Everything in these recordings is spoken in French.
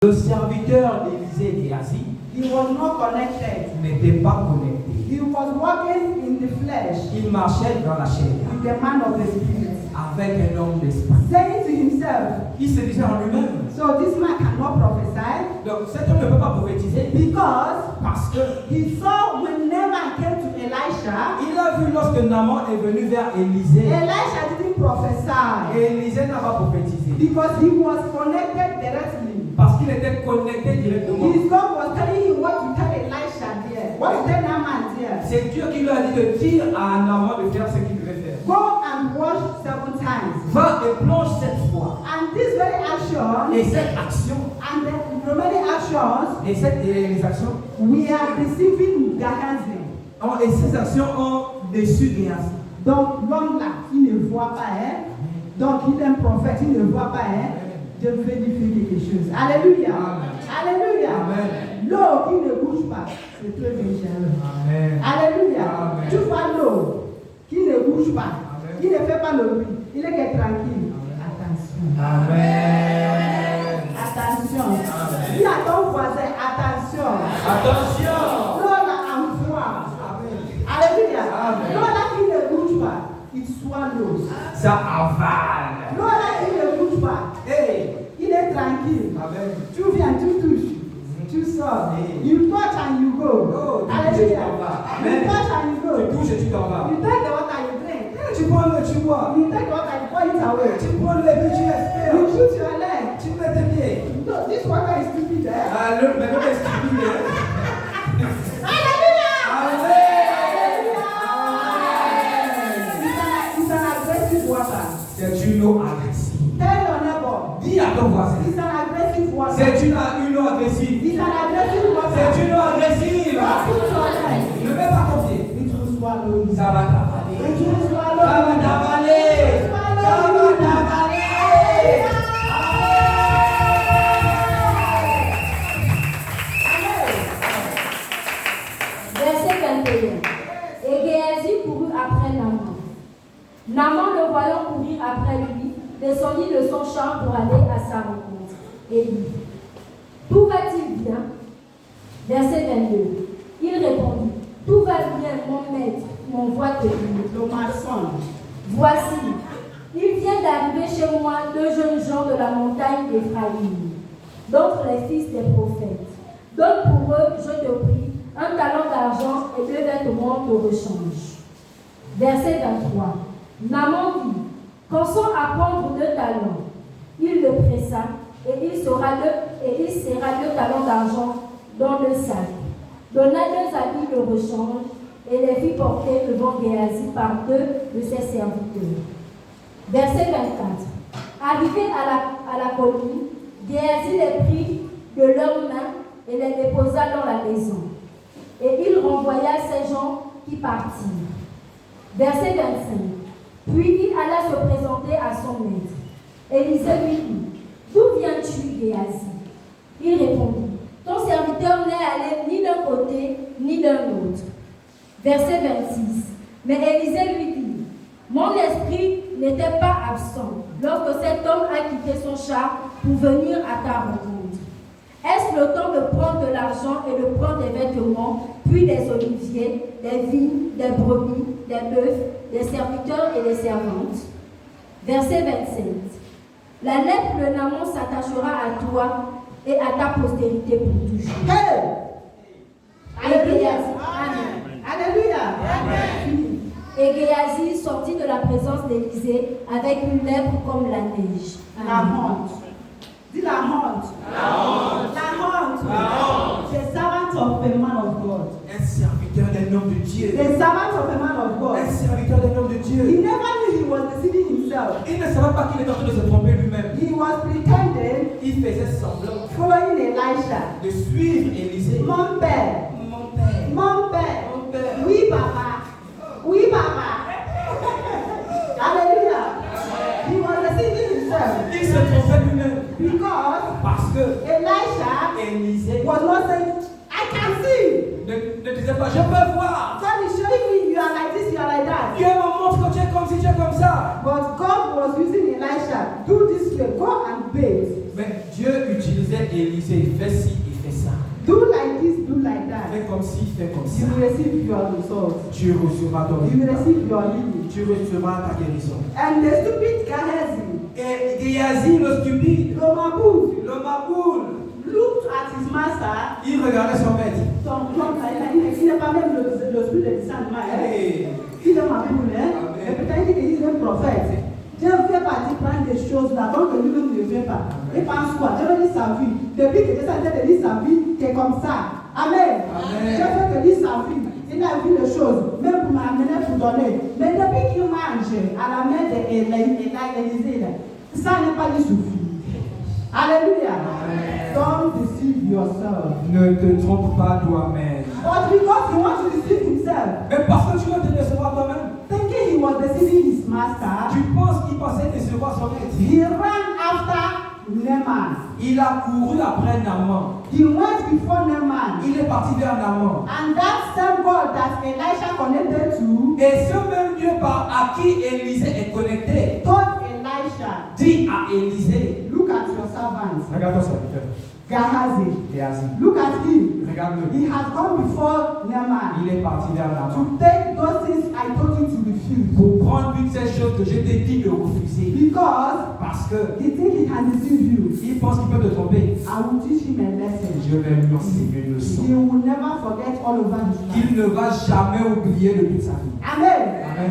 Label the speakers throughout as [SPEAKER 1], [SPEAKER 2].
[SPEAKER 1] Le serviteur d'Élisée Géasi
[SPEAKER 2] he was not connected.
[SPEAKER 1] n'était pas connecté.
[SPEAKER 2] He was walking in the flesh
[SPEAKER 1] Il marchait dans la chair
[SPEAKER 2] with the man of the spirit,
[SPEAKER 1] avec un homme d'esprit.
[SPEAKER 2] saying to himself,
[SPEAKER 1] Il se disait en lui-même.
[SPEAKER 2] so this man cannot prophesy
[SPEAKER 1] Donc cet homme ne peut pas prophétiser
[SPEAKER 2] because
[SPEAKER 1] parce que
[SPEAKER 2] he saw when Naaman came to Elisha,
[SPEAKER 1] il a vu lorsque Naaman est venu vers Élisée.
[SPEAKER 2] Elisha didn't prophesy
[SPEAKER 1] Et Élisée n'a pas prophétisé
[SPEAKER 2] because he was connected directly.
[SPEAKER 1] parce qu'il était connecté directement.
[SPEAKER 2] His God was telling him what to tell Elisha there, what to tell Naaman there.
[SPEAKER 1] C'est Dieu qui lui a dit de dire à Naaman de faire ce qu'il devait faire.
[SPEAKER 2] Go and wash 7 times.
[SPEAKER 1] Va et plonge 7 fois.
[SPEAKER 2] And this very action,
[SPEAKER 1] Et cette action,
[SPEAKER 2] and the remaining actions,
[SPEAKER 1] et les actions,
[SPEAKER 2] we are receiving Gehazi.
[SPEAKER 1] et ces actions ont déçu Géasi.
[SPEAKER 2] Donc l'homme là, qui ne voit pas, hein, donc il est un prophète, il ne voit pas, hein, Dieu veut lui faire quelque chose. Alléluia.
[SPEAKER 1] Amen.
[SPEAKER 2] Alléluia.
[SPEAKER 1] Amen.
[SPEAKER 2] L'eau qui ne bouge pas, c'est très dangereux.
[SPEAKER 1] Amen.
[SPEAKER 2] Alléluia.
[SPEAKER 1] Amen.
[SPEAKER 2] Tu vois l'eau qui ne bouge pas,
[SPEAKER 1] Amen.
[SPEAKER 2] qui ne fait pas le bruit, il est que tranquille. Attention.
[SPEAKER 1] Amen.
[SPEAKER 2] Attention.
[SPEAKER 1] Amen.
[SPEAKER 2] Dis à ton voisin, attention.
[SPEAKER 1] Attention.
[SPEAKER 2] L'eau là envoie. Alléluia.
[SPEAKER 1] Amen.
[SPEAKER 2] L'eau là qui ne bouge pas, il swallows.
[SPEAKER 1] Ça avale.
[SPEAKER 2] L'eau là qui ne bouge pas,
[SPEAKER 1] Hey.
[SPEAKER 2] il est tranquille.
[SPEAKER 1] Amen.
[SPEAKER 2] Tu viens, tu touches. Tu sors.
[SPEAKER 1] Hey.
[SPEAKER 2] You touch and you go.
[SPEAKER 1] Oh, tu
[SPEAKER 2] Alléluia.
[SPEAKER 1] t'en vas.
[SPEAKER 2] You
[SPEAKER 1] Amen.
[SPEAKER 2] touch and you go.
[SPEAKER 1] Tu touches et tu t'en vas.
[SPEAKER 2] You take the water, you drink.
[SPEAKER 1] Tu prends le, tu bois.
[SPEAKER 2] You take the water, you pour it away.
[SPEAKER 1] Tu prends le puis tu
[SPEAKER 2] You
[SPEAKER 1] espères.
[SPEAKER 2] shoot your leg.
[SPEAKER 1] Tu mets tes pieds.
[SPEAKER 2] No, this water is stupid, eh?
[SPEAKER 1] Ah, mais l'homme est stupide.
[SPEAKER 2] Alléluia.
[SPEAKER 1] Amen.
[SPEAKER 2] It's an aggressive water.
[SPEAKER 1] C'est une eau agressive.
[SPEAKER 2] Tell your neighbor.
[SPEAKER 1] Dis à ton voisin.
[SPEAKER 2] It's an aggressive water.
[SPEAKER 1] C'est une eau agressive.
[SPEAKER 2] It's an aggressive water.
[SPEAKER 1] C'est une eau agressive.
[SPEAKER 2] Don't put your leg.
[SPEAKER 1] Ne mets pas ton pied.
[SPEAKER 2] It will swallow you.
[SPEAKER 1] Ça va t'avaler.
[SPEAKER 2] It will swallow
[SPEAKER 1] Ça va
[SPEAKER 2] you.
[SPEAKER 1] t'avaler. Ça va t'avaler.
[SPEAKER 3] Verset 21. Et Géasi courut après Naaman. Naaman, le voyant courir après lui, descendit de son champ pour aller à sa rencontre. Et dit, tout va-t-il bien? Verset 22. Il répondit, tout va bien, mon maître, m'envoie te dire.
[SPEAKER 2] Le maçon.
[SPEAKER 3] Voici, il vient d'arriver chez moi 2 jeunes gens de la montagne d'Éphraïm, d'entre les fils des prophètes. Donne pour eux, je te prie, 1 talent d'argent et 2 vêtements de rechange. Verset 23. Naaman dit, consent à prendre 2 talents. Il le pressa et il serra 2 talents d'argent dans le sac. Donna 2 habits de rechange et les fit porter devant Géasi par 2 de ses serviteurs. Verset 24. Arrivé à la colline, Géasi les prit de leurs mains et les déposa dans la maison. Et il renvoya ces gens qui partirent. Verset 25. Puis il alla se présenter à son maître. Élisée lui dit, d'où viens-tu, Géasi? Il répondit, ton serviteur n'est allé ni d'un côté ni d'un autre. Verset 26. Mais Élisée lui dit, mon esprit n'était pas absent lorsque cet homme a quitté son char pour venir à ta rencontre. Est-ce le temps de prendre de l'argent et de prendre des vêtements, puis des oliviers, des vignes, des brebis, des bœufs, des serviteurs et des servantes? Verset 27. La lèpre de Naaman s'attachera à toi et à ta postérité pour toujours.
[SPEAKER 2] Hey!
[SPEAKER 3] Alléluia.
[SPEAKER 2] Amen. Alléluia. Amen.
[SPEAKER 3] Et Géasi sortit de la présence d'Élisée avec une lèpre comme la neige.
[SPEAKER 2] La honte. Dis la honte.
[SPEAKER 1] La honte.
[SPEAKER 2] La honte.
[SPEAKER 1] La honte.
[SPEAKER 2] The servant of the man of God.
[SPEAKER 1] Un serviteur d'un homme de Dieu.
[SPEAKER 2] The servant of the man of God.
[SPEAKER 1] Un serviteur d'un homme de
[SPEAKER 2] He
[SPEAKER 1] Dieu.
[SPEAKER 2] never knew he was deceiving himself.
[SPEAKER 1] Il ne savait pas qu'il était en train de se tromper lui-même.
[SPEAKER 2] He was pretending,
[SPEAKER 1] Il faisait semblant
[SPEAKER 2] following Elisha.
[SPEAKER 1] de suivre Élisée.
[SPEAKER 2] Mon père.
[SPEAKER 1] Mon père.
[SPEAKER 2] Mon père.
[SPEAKER 1] Mon père.
[SPEAKER 2] Oui, papa. Oui, papa. Alléluia. He was deceiving himself
[SPEAKER 1] Il se trompait lui-même.
[SPEAKER 2] because
[SPEAKER 1] Parce que
[SPEAKER 2] Elisha
[SPEAKER 1] Élisée
[SPEAKER 2] was not saying, I can see.
[SPEAKER 1] ne disait pas, je peux voir.
[SPEAKER 2] God is showing me you are like this, you are like that.
[SPEAKER 1] Dieu me montre que tu es comme si, tu es comme ça.
[SPEAKER 2] But God was using Elisha. Do this way. Go and bathe.
[SPEAKER 1] Mais Dieu utilisait Élisée, fais ci et fais ça.
[SPEAKER 2] Do like this, do like that.
[SPEAKER 1] Fais comme ci, fais comme
[SPEAKER 2] You
[SPEAKER 1] ça.
[SPEAKER 2] will receive your results.
[SPEAKER 1] Tu recevras ton
[SPEAKER 2] You will
[SPEAKER 1] résultat.
[SPEAKER 2] receive your healing.
[SPEAKER 1] Tu recevras ta guérison.
[SPEAKER 2] And the stupid Gehazi,
[SPEAKER 1] Et Géasi, le stupide,
[SPEAKER 2] le Maboul,
[SPEAKER 1] le Maboul,
[SPEAKER 2] looked at his master.
[SPEAKER 1] il regardait son maître.
[SPEAKER 2] Il n'est pas même le spirit de discernement.
[SPEAKER 1] Hey.
[SPEAKER 2] Il est Maboul, hein?
[SPEAKER 1] Amen.
[SPEAKER 2] Et peut-être qu'il est un prophète. Dieu fait partie prendre des choses là, donc lui-même ne vient pas. Il pense quoi? Dieu veut dire sa vie. Depuis que Dieu s'est de lire sa vie, tu es comme ça. Amen.
[SPEAKER 1] Amen.
[SPEAKER 2] Dieu fait que lire sa vie. Il a vu les choses, même pour m'amener, pour donner. Mais depuis qu'il mange à la main d'Élisée, ça n'est pas lui suffit. Alléluia.
[SPEAKER 1] Amen.
[SPEAKER 2] Don't deceive yourself.
[SPEAKER 1] Ne te trompe pas toi-même.
[SPEAKER 2] But because he wants to deceive himself,
[SPEAKER 1] Mais parce que tu veux te décevoir toi-même,
[SPEAKER 2] thinking he was deceiving his master,
[SPEAKER 1] tu penses qu'il pensait décevoir son maître.
[SPEAKER 2] he ran after Naaman.
[SPEAKER 1] Il a couru après Naaman.
[SPEAKER 2] He went before Naaman.
[SPEAKER 1] Il est parti vers Naaman.
[SPEAKER 2] And that same God that Elisha connected to
[SPEAKER 1] Et ce même Dieu à qui Élisée est connecté
[SPEAKER 2] told Elisha,
[SPEAKER 1] dit à Élisée,
[SPEAKER 2] look at your servant,
[SPEAKER 1] regarde ton serviteur,
[SPEAKER 2] Gehazi.
[SPEAKER 1] Géasi,
[SPEAKER 2] Look at him.
[SPEAKER 1] regarde-le.
[SPEAKER 2] He has gone before Naaman
[SPEAKER 1] Il est parti vers Naaman
[SPEAKER 2] to take those things I told you to refuse.
[SPEAKER 1] pour prendre toutes ces choses que je t'ai dit de refuser.
[SPEAKER 2] Because
[SPEAKER 1] Parce que
[SPEAKER 2] he thinks he can deceive you.
[SPEAKER 1] il pense qu'il peut te tromper.
[SPEAKER 2] I will teach him a lesson.
[SPEAKER 1] Je vais lui enseigner une leçon
[SPEAKER 2] He will never forget all over his life.
[SPEAKER 1] qu'il ne va jamais oublier de toute sa vie.
[SPEAKER 2] Amen.
[SPEAKER 1] Amen.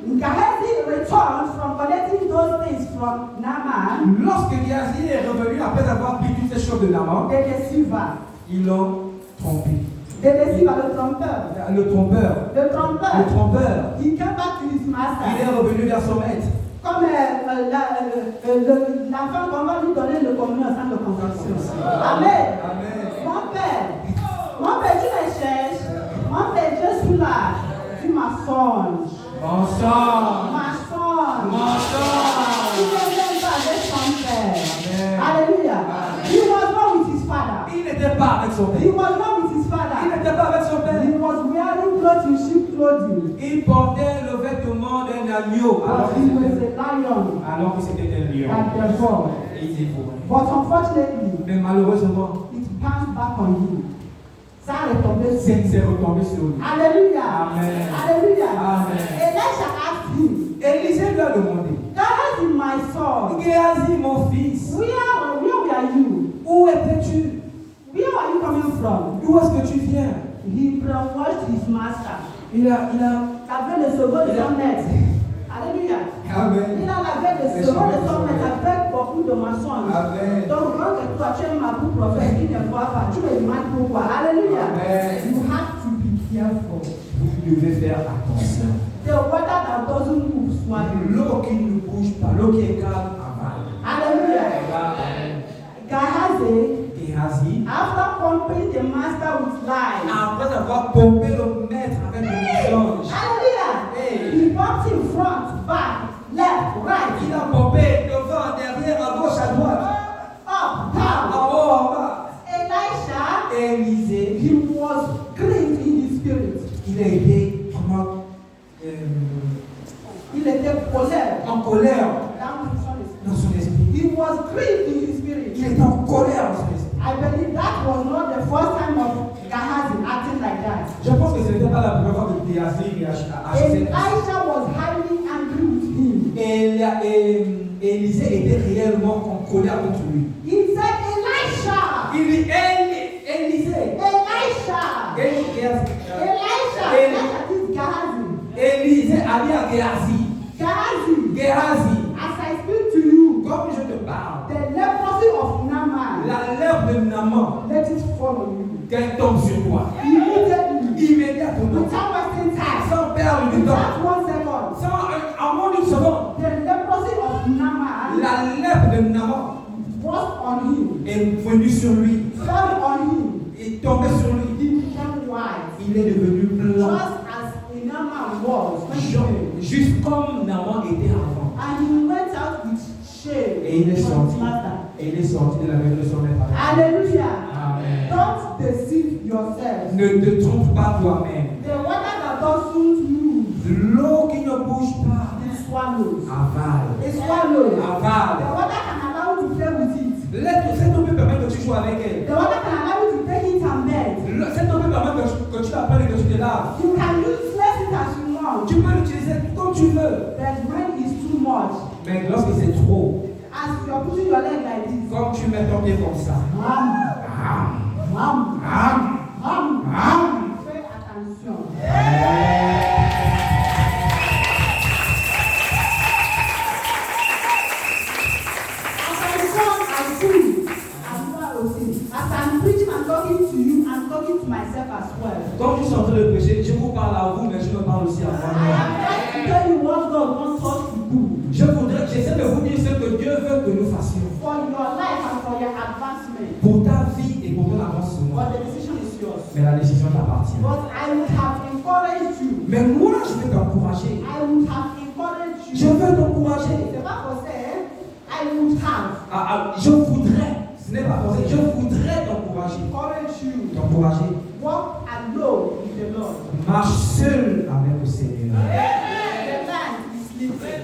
[SPEAKER 2] When Gehazi returned from collecting those things from Naaman,
[SPEAKER 1] Lorsque Géasi est revenu après avoir pris toutes ces choses de Naaman,
[SPEAKER 2] the deceiver,
[SPEAKER 1] ils l'ont trompé.
[SPEAKER 2] the deceiver, le trompeur,
[SPEAKER 1] Le trompeur,
[SPEAKER 2] the
[SPEAKER 1] le
[SPEAKER 2] trompeur,
[SPEAKER 1] trompeur,
[SPEAKER 2] he came back to his
[SPEAKER 1] il
[SPEAKER 2] master.
[SPEAKER 1] est revenu vers son maître.
[SPEAKER 2] Comme l'enfant qu'on va lui donner le communion sans de conception. Amen.
[SPEAKER 1] Amen.
[SPEAKER 2] Mon père, tu me cherches. Mon père, je suis là. Tu m'as songe.
[SPEAKER 1] Mensonge.
[SPEAKER 2] Ma songe. Tu
[SPEAKER 1] Mensonge.
[SPEAKER 2] ne viens pas avec son père.
[SPEAKER 1] Amen.
[SPEAKER 2] Alléluia. He was not with his father.
[SPEAKER 1] Il n'était pas avec son
[SPEAKER 2] He
[SPEAKER 1] père.
[SPEAKER 2] was not with his
[SPEAKER 1] Il
[SPEAKER 2] father.
[SPEAKER 1] n'était pas avec son père.
[SPEAKER 2] He was wearing clothing, sheep clothing.
[SPEAKER 1] Il portait le vêtement d'un agneau
[SPEAKER 2] But he was a lion
[SPEAKER 1] alors que c'était un lion.
[SPEAKER 2] at the fall.
[SPEAKER 1] Et il dévorait.
[SPEAKER 2] But unfortunately,
[SPEAKER 1] Mais malheureusement,
[SPEAKER 2] it bounced back on him. Ça a retombé sur lui.
[SPEAKER 1] c'est retombé sur lui.
[SPEAKER 2] Alléluia.
[SPEAKER 1] Amen.
[SPEAKER 2] Alléluia.
[SPEAKER 1] Amen.
[SPEAKER 2] Elisha asked him,
[SPEAKER 1] Élisée lui a demandé,
[SPEAKER 2] Gehazi, my son,
[SPEAKER 1] Géasi, mon fils,
[SPEAKER 2] where were you?
[SPEAKER 1] où étais-tu?
[SPEAKER 2] Where are you coming from?
[SPEAKER 1] D'où est-ce que tu viens?
[SPEAKER 2] He brainwashed his master.
[SPEAKER 1] Il a...
[SPEAKER 2] Avec le second de son maître. Alléluia.
[SPEAKER 1] Amen.
[SPEAKER 2] Il a lavé le second de son maître avec beaucoup de mensonges.
[SPEAKER 1] Amen.
[SPEAKER 2] Donc, quand toi, tu es ma pour prophète qui ne voit pas, tu me demandes pourquoi. Alléluia.
[SPEAKER 1] Amen.
[SPEAKER 2] You have to be careful.
[SPEAKER 1] Vous devez faire attention.
[SPEAKER 2] The water that doesn't move swallow.
[SPEAKER 1] L'eau qui ne bouge pas, l'eau qui est calme, avale.
[SPEAKER 2] Alléluia.
[SPEAKER 1] Amen.
[SPEAKER 2] Gehazi,
[SPEAKER 1] Géasi,
[SPEAKER 2] after pumping the master with lies,
[SPEAKER 1] après avoir pompé le maître avec le mensonge,
[SPEAKER 2] hallelujah,
[SPEAKER 1] Hey.
[SPEAKER 2] he pumped in front, back, left, right,
[SPEAKER 1] il a pompé devant, derrière, à gauche, à droite,
[SPEAKER 2] up,
[SPEAKER 1] en
[SPEAKER 2] down.
[SPEAKER 1] haut, en bas.
[SPEAKER 2] Elisha,
[SPEAKER 1] Élisée,
[SPEAKER 2] he was grieved in his spirit.
[SPEAKER 1] il a été vraiment
[SPEAKER 2] Il était colère
[SPEAKER 1] en colère
[SPEAKER 2] dans son esprit.
[SPEAKER 1] dans son esprit.
[SPEAKER 2] He was grieved in his spirit.
[SPEAKER 1] Il était en colère dans son esprit.
[SPEAKER 2] I believe that was not the first time of Gehazi acting like that.
[SPEAKER 1] Je pense que ce n'était pas la première fois que Géasi agissait.
[SPEAKER 2] Elisha was highly angry with him.
[SPEAKER 1] Et Élisée était réellement en colère contre lui.
[SPEAKER 2] He said, Elisha,
[SPEAKER 1] Il dit, Élisée,
[SPEAKER 2] Elisha,
[SPEAKER 1] Élisée
[SPEAKER 2] Elisha is Gehazi.
[SPEAKER 1] a dit à Géasi, Géasi,
[SPEAKER 2] As I speak to you,
[SPEAKER 1] comme je te parle,
[SPEAKER 2] the leprosy of Naaman,
[SPEAKER 1] la lèvre de Naaman,
[SPEAKER 2] let it fall on you.
[SPEAKER 1] qu'elle tombe sur toi.
[SPEAKER 2] Immediately,
[SPEAKER 1] Immédiatement,
[SPEAKER 2] without wasting time,
[SPEAKER 1] sans perdre du temps,
[SPEAKER 2] without 1 second,
[SPEAKER 1] sans en moins d'une seconde,
[SPEAKER 2] the leprosy of Naaman
[SPEAKER 1] la lèvre de Naaman
[SPEAKER 2] was on him,
[SPEAKER 1] est venue sur lui,
[SPEAKER 2] fell on him.
[SPEAKER 1] est tombée sur lui.
[SPEAKER 2] He became white,
[SPEAKER 1] Il est devenu blanc,
[SPEAKER 2] just as Naaman was when he came.
[SPEAKER 1] juste comme Naaman était avant.
[SPEAKER 2] And he went out with shame
[SPEAKER 1] Et il est
[SPEAKER 2] from
[SPEAKER 1] sorti,
[SPEAKER 2] his master.
[SPEAKER 1] et il est sorti de la maison de son maître.
[SPEAKER 2] Hallelujah.
[SPEAKER 1] Amen.
[SPEAKER 2] Don't deceive yourself.
[SPEAKER 1] Ne te trompe pas toi-même.
[SPEAKER 2] The water that doesn't move,
[SPEAKER 1] L'eau qui ne bouge pas,
[SPEAKER 2] it swallows.
[SPEAKER 1] avale.
[SPEAKER 2] It swallows. The
[SPEAKER 1] Avale.
[SPEAKER 2] water can allow you to play with it.
[SPEAKER 1] Cette eau peut permettre que tu baiser.
[SPEAKER 2] The water can allow you to take it and bathe.
[SPEAKER 1] Cette eau peut permettre que tu l'appelles et que tu te laves.
[SPEAKER 2] You can utilize it as you want.
[SPEAKER 1] Tu peux l'utiliser comme tu veux.
[SPEAKER 2] But when it's too much,
[SPEAKER 1] Mais lorsque c'est trop,
[SPEAKER 2] as you're putting your leg like this,
[SPEAKER 1] comme tu mets ton pied comme ça,
[SPEAKER 2] fais attention. As I'm preaching and talking to you, I'm talking to myself as well.
[SPEAKER 1] Comme je suis en train de prêcher, je vous parle à vous, mais je me parle aussi à
[SPEAKER 2] I
[SPEAKER 1] moi-même.
[SPEAKER 2] am trying to tell you what God wants us to do
[SPEAKER 1] J'essaie de vous dire ce que Dieu veut que nous fassions.
[SPEAKER 2] for your life and for your advancement.
[SPEAKER 1] Pour ta vie et pour ton avancement.
[SPEAKER 2] But the decision is yours.
[SPEAKER 1] Mais la décision t'appartient.
[SPEAKER 2] But I would have encouraged you.
[SPEAKER 1] Mais moi, je vais t'encourager.
[SPEAKER 2] I would have encouraged you.
[SPEAKER 1] Je veux t'encourager.
[SPEAKER 2] C'est pas forcé. I would have
[SPEAKER 1] Je voudrais, ce n'est pas forcé, je voudrais t'encourager.
[SPEAKER 2] encouraged you.
[SPEAKER 1] T'encourager.
[SPEAKER 2] Walk alone with the Lord.
[SPEAKER 1] Marche seul avec le Seigneur.
[SPEAKER 2] The land is sleeping.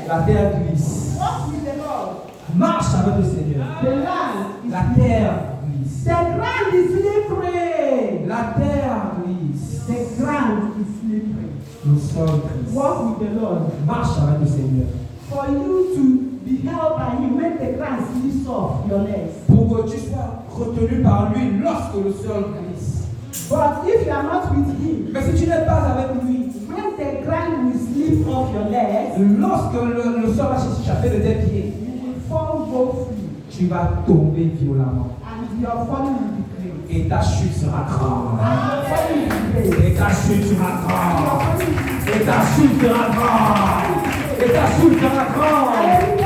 [SPEAKER 1] La terre glisse.
[SPEAKER 2] Walk with the Lord.
[SPEAKER 1] Marche avec le Seigneur.
[SPEAKER 2] The land is
[SPEAKER 1] La terre glisse.
[SPEAKER 2] The ground is slippery.
[SPEAKER 1] La terre glisse.
[SPEAKER 2] The ground is slippery.
[SPEAKER 1] Le sol glisse.
[SPEAKER 2] Walk with the Lord.
[SPEAKER 1] Marche avec le Seigneur.
[SPEAKER 2] For you to be held by Him when the ground slips off your legs.
[SPEAKER 1] Pour que tu sois retenu par lui lorsque le sol glisse.
[SPEAKER 2] But if you are not with Him,
[SPEAKER 1] Mais si tu n'es pas avec lui,
[SPEAKER 2] when the ground will slip off your legs,
[SPEAKER 1] lorsque le sol va s'échapper de tes pieds,
[SPEAKER 2] you will fall woefully,
[SPEAKER 1] tu vas tomber violemment.
[SPEAKER 2] and your falling will be great.
[SPEAKER 1] Et ta chute sera grande.
[SPEAKER 2] And your falling will be great.
[SPEAKER 1] Et ta chute sera
[SPEAKER 2] Your
[SPEAKER 1] grande.
[SPEAKER 2] falling will be
[SPEAKER 1] Et ta chute sera grande. Et ta chute sera grande.
[SPEAKER 2] great.